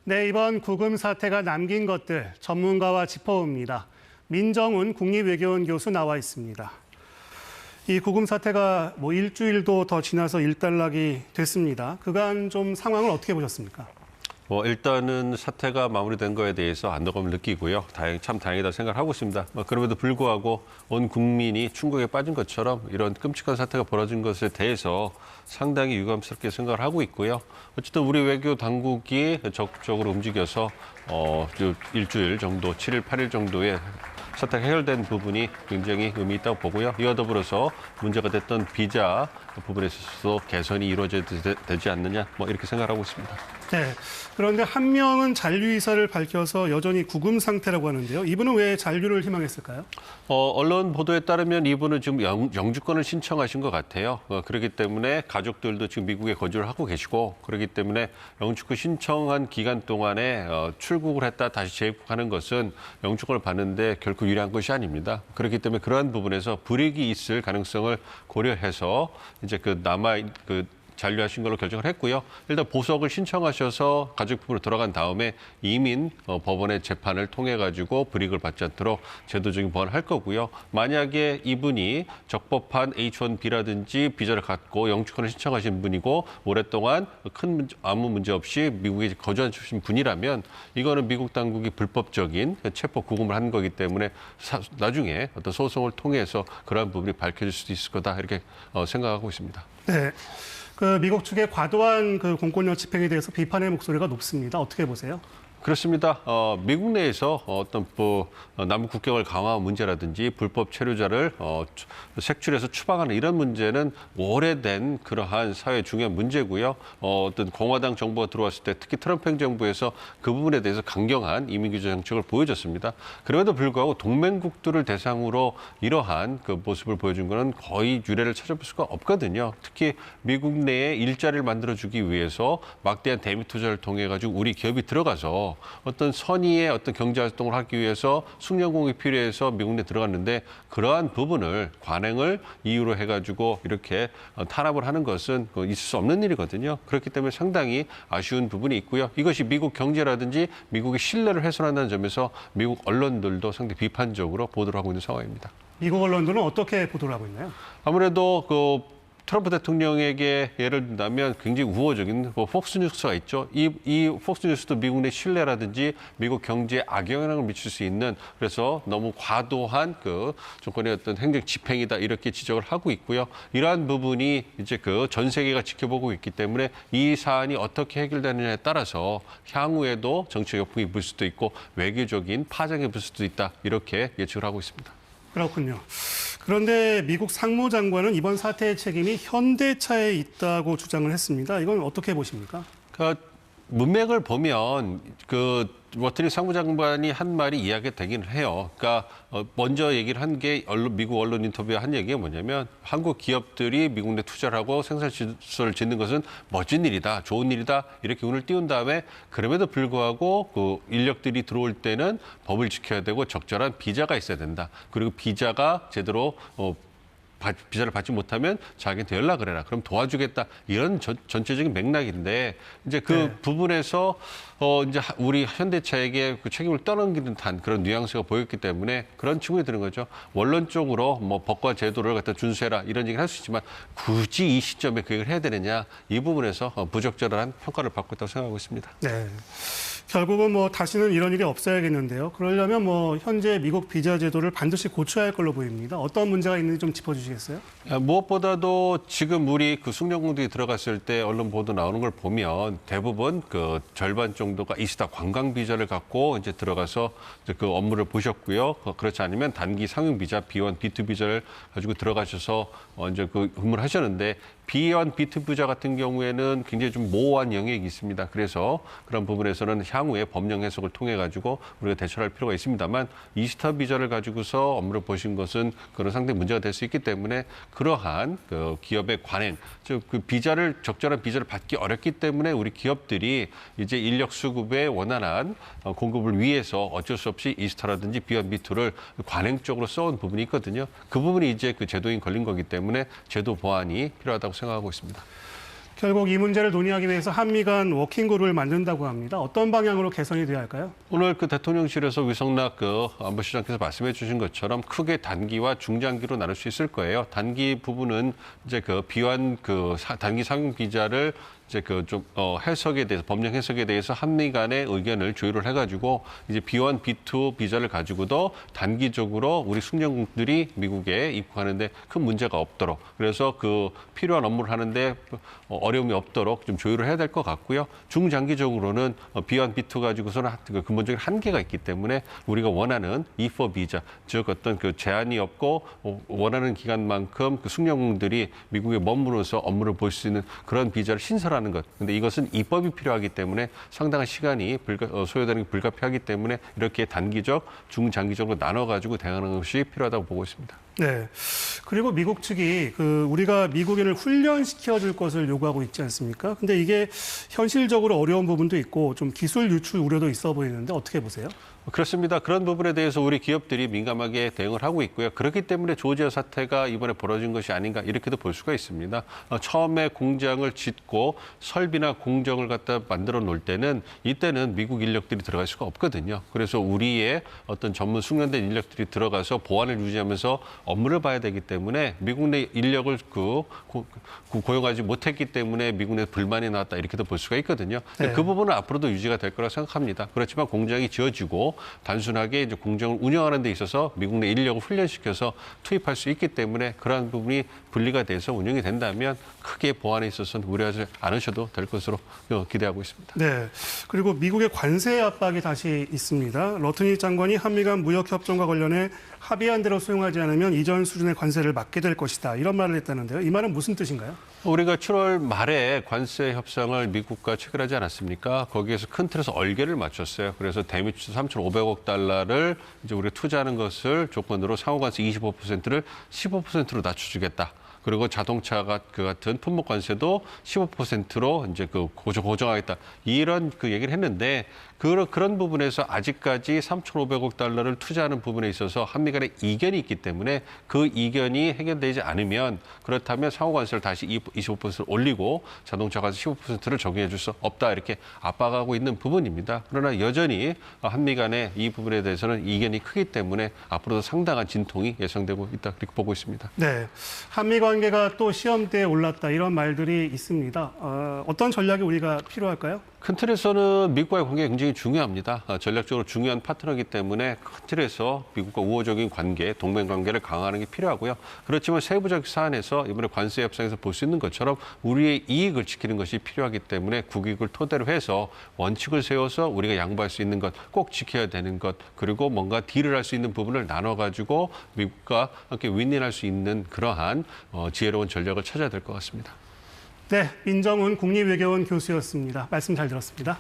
네, 이번 구금 사태가 남긴 것들 전문가와 짚어봅니다. 민정훈 국립외교원 교수 나와 있습니다. 이 구금 사태가 일주일도 더 지나서 일단락이 됐습니다. 그간 좀 상황을 어떻게 보셨습니까? 일단은 사태가 마무리된 거에 대해서 안도감을 느끼고요. 참 다행이다 생각을 하고 있습니다. 그럼에도 불구하고 온 국민이 충격에 빠진 것처럼 이런 끔찍한 사태가 벌어진 것에 대해서 상당히 유감스럽게 생각을 하고 있고요. 어쨌든 우리 외교 당국이 적극적으로 움직여서 일주일 정도, 7일, 8일 정도의 사태가 해결된 부분이 굉장히 의미 있다고 보고요. 이와 더불어서 문제가 됐던 비자 부분에 있어서 개선이 이루어져야 되지 않느냐, 이렇게 생각하고 있습니다. 네. 그런데 한 명은 잔류 의사를 밝혀서 여전히 구금 상태라고 하는데요. 이분은 왜 잔류를 희망했을까요? 언론 보도에 따르면 이분은 지금 영주권을 신청하신 것 같아요. 그렇기 때문에 가족들도 지금 미국에 거주를 하고 계시고 그렇기 때문에 영주권 신청한 기간 동안에 출국을 했다 다시 재입국하는 것은 영주권을 받는데 결코 유리한 것이 아닙니다. 그렇기 때문에 그러한 부분에서 불이익이 있을 가능성을 고려해서 이제 잔류하신 걸로 결정을 했고요. 일단 보석을 신청하셔서 가족부로 들어간 다음에 이민 법원의 재판을 통해 가지고 불이익을 받지 않도록 제도적인 보완을 할 거고요. 만약에 이분이 적법한 H1B라든지 비자를 갖고 영주권을 신청하신 분이고 오랫동안 아무 문제 없이 미국에 거주하신 분이라면 이거는 미국 당국이 불법적인 체포 구금을 한 거기 때문에 나중에 어떤 소송을 통해서 그러한 부분이 밝혀질 수도 있을 거다 이렇게 생각하고 있습니다. 네. 미국 측의 과도한 공권력 집행에 대해서 비판의 목소리가 높습니다. 어떻게 보세요? 그렇습니다. 미국 내에서 남북 국경을 강화한 문제라든지 불법 체류자를 색출해서 추방하는 이런 문제는 오래된 그러한 사회 중요한 문제고요. 어떤 공화당 정부가 들어왔을 때 특히 트럼프 행정부에서 그 부분에 대해서 강경한 이민규제 정책을 보여줬습니다. 그럼에도 불구하고 동맹국들을 대상으로 이러한 그 모습을 보여준 것은 거의 유례를 찾아볼 수가 없거든요. 특히 미국 내에 일자리를 만들어주기 위해서 막대한 대미 투자를 통해 가지고 우리 기업이 들어가서 어떤 선의의 어떤 경제 활동을 하기 위해서 숙련공이 필요해서 미국 내에 들어갔는데 그러한 부분을 관행을 이유로 해가지고 이렇게 탄압을 하는 것은 있을 수 없는 일이거든요. 그렇기 때문에 상당히 아쉬운 부분이 있고요. 이것이 미국 경제라든지 미국의 신뢰를 훼손한다는 점에서 미국 언론들도 상당히 비판적으로 보도를 하고 있는 상황입니다. 미국 언론들은 어떻게 보도를 하고 있나요? 아무래도 트럼프 대통령에게 예를 든다면 굉장히 우호적인 폭스뉴스가 있죠. 이 폭스뉴스도 미국 내 신뢰라든지 미국 경제에 악영향을 미칠 수 있는 그래서 너무 과도한 정권의 어떤 행정 집행이다 이렇게 지적을 하고 있고요. 이러한 부분이 이제 전 세계가 지켜보고 있기 때문에 이 사안이 어떻게 해결되느냐에 따라서 향후에도 정치 역풍이 불 수도 있고 외교적인 파장이 불 수도 있다 이렇게 예측을 하고 있습니다. 그렇군요. 그런데 미국 상무장관은 이번 사태의 책임이 현대차에 있다고 주장을 했습니다. 이건 어떻게 보십니까? 문맥을 보면 워트리 상무장관이 한 말이 이야기가 되긴 해요. 그러니까 먼저 얘기를 한 게 미국 언론 인터뷰에 한 얘기가 뭐냐면 한국 기업들이 미국 내 투자를 하고 생산 시설을 짓는 것은 멋진 일이다, 좋은 일이다 이렇게 운을 띄운 다음에 그럼에도 불구하고 인력들이 들어올 때는 법을 지켜야 되고 적절한 비자가 있어야 된다. 그리고 비자가 제대로 비자를 받지 못하면 자기한테 연락을 해라. 그럼 도와주겠다. 이런 전체적인 맥락인데 이제 부분에서 이제 우리 현대차에게 책임을 떠넘기는 듯한 그런 뉘앙스가 보였기 때문에 그런 칭호이 드는 거죠. 원론적으로 법과 제도를 갖다 준수해라 이런 얘기를 할 수 있지만 굳이 이 시점에 그 얘기를 해야 되느냐 이 부분에서 부적절한 평가를 받고 있다고 생각하고 있습니다. 네. 결국은 다시는 이런 일이 없어야겠는데요. 그러려면 현재 미국 비자 제도를 반드시 고쳐야 할 걸로 보입니다. 어떤 문제가 있는지 좀 짚어주시겠어요? 무엇보다도 지금 우리 숙련공들이 들어갔을 때 언론 보도 나오는 걸 보면 대부분 절반 정도가 이스타 관광 비자를 갖고 이제 들어가서 그 업무를 보셨고요. 그렇지 않으면 단기 상용 비자, B1, B2 비자를 가지고 들어가셔서 이제 근무를 하셨는데 B1, B2 비자 같은 경우에는 굉장히 좀 모호한 영역이 있습니다. 그래서 그런 부분에서는 향후에 법령 해석을 통해 가지고 우리가 대처할 필요가 있습니다만 이스타 비자를 가지고서 업무를 보신 것은 그런 상당히 문제가 될 수 있기 때문에 그러한 기업의 관행, 즉 적절한 비자를 받기 어렵기 때문에 우리 기업들이 이제 인력 수급의 원활한 공급을 위해서 어쩔 수 없이 이스타라든지 B1, B2를 관행적으로 써온 부분이 있거든요. 그 부분이 이제 제도인 걸린 거기 때문에 제도 보완이 필요하다고 생각하고 있습니다. 결국 이 문제를 논의하기 위해서 한미 간 워킹그룹을 만든다고 합니다. 어떤 방향으로 개선이 돼야 할까요? 오늘 그 대통령실에서 위성락 안보실장께서 말씀해 주신 것처럼 크게 단기와 중장기로 나눌 수 있을 거예요. 단기 부분은 이제 그 비완 단기 상용 비자를 이제 해석에 대해서 법령 해석에 대해서 한미 간의 의견을 조율을 해가지고 이제 B1, B2 비자를 가지고도 단기적으로 우리 숙련국들이 미국에 입국하는데 큰 문제가 없도록 그래서 그 필요한 업무를 하는데 어려움이 없도록 좀 조율을 해야 될 것 같고요. 중장기적으로는 B1, B2 가지고서는 근본적인 한계가 있기 때문에 우리가 원하는 E4 비자 즉 어떤 그 제한이 없고 원하는 기간만큼 그 숙련국들이 미국에 머무르면서 업무를 볼 수 있는 그런 비자를 신설하는 것. 근데 이것은 입법이 필요하기 때문에 상당한 시간이 소요되는 게 불가피하기 때문에 이렇게 단기적, 중장기적으로 나눠가지고 대응하는 것이 필요하다고 보고 있습니다. 네. 그리고 미국 측이 우리가 미국인을 훈련시켜 줄 것을 요구하고 있지 않습니까? 근데 이게 현실적으로 어려운 부분도 있고 좀 기술 유출 우려도 있어 보이는데 어떻게 보세요? 그렇습니다. 그런 부분에 대해서 우리 기업들이 민감하게 대응을 하고 있고요. 그렇기 때문에 조지아 사태가 이번에 벌어진 것이 아닌가 이렇게도 볼 수가 있습니다. 처음에 공장을 짓고 설비나 공정을 갖다 만들어 놓을 때는 이때는 미국 인력들이 들어갈 수가 없거든요. 그래서 우리의 어떤 전문 숙련된 인력들이 들어가서 보안을 유지하면서 업무를 봐야 되기 때문에 미국 내 인력을 고용하지 못했기 때문에 미국 내 불만이 나왔다 이렇게도 볼 수가 있거든요. 네. 그 부분은 앞으로도 유지가 될 거라 생각합니다. 그렇지만 공장이 지어지고 단순하게 이제 공정을 운영하는 데 있어서 미국 내 인력을 훈련시켜서 투입할 수 있기 때문에 그러한 부분이 분리가 돼서 운영이 된다면 크게 보안에 있어서는 우려하지 않으셔도 될 것으로 기대하고 있습니다. 네. 그리고 미국의 관세 압박이 다시 있습니다. 러트니 장관이 한미 간 무역 협정과 관련해 합의한 대로 수용하지 않으면 이전 수준의 관세를 맞게 될 것이다. 이런 말을 했다는데요. 이 말은 무슨 뜻인가요? 우리가 7월 말에 관세 협상을 미국과 체결하지 않았습니까? 거기에서 큰 틀에서 얼개를 맞췄어요. 그래서 대미추 3,500억 달러를 이제 우리가 투자하는 것을 조건으로 상호관세 25%를 15%로 낮춰주겠다. 그리고 자동차가 같은 품목 관세도 15%로 이제 고정하겠다. 이런 얘기를 했는데 그런 부분에서 아직까지 3,500억 달러를 투자하는 부분에 있어서 한미 간의 이견이 있기 때문에 그 이견이 해결되지 않으면 그렇다면 상호관세를 다시 25%를 올리고 자동차 관세 15%를 적용해 줄 수 없다 이렇게 압박하고 있는 부분입니다. 그러나 여전히 한미 간의 이 부분에 대해서는 이견이 크기 때문에 앞으로도 상당한 진통이 예상되고 있다 이렇게 보고 있습니다. 네. 한미 관계가 또 시험대에 올랐다 이런 말들이 있습니다. 어떤 전략이 우리가 필요할까요? 큰 틀에서는 미국과의 관계가 굉장히 중요합니다. 전략적으로 중요한 파트너이기 때문에 큰 틀에서 미국과 우호적인 관계, 동맹 관계를 강화하는 게 필요하고요. 그렇지만 세부적 사안에서 이번에 관세 협상에서 볼 수 있는 것처럼 우리의 이익을 지키는 것이 필요하기 때문에 국익을 토대로 해서 원칙을 세워서 우리가 양보할 수 있는 것, 꼭 지켜야 되는 것, 그리고 뭔가 딜을 할 수 있는 부분을 나눠가지고 미국과 함께 윈윈할 수 있는 그러한 지혜로운 전략을 찾아야 될 것 같습니다. 네, 민정훈 국립외교원 교수였습니다. 말씀 잘 들었습니다.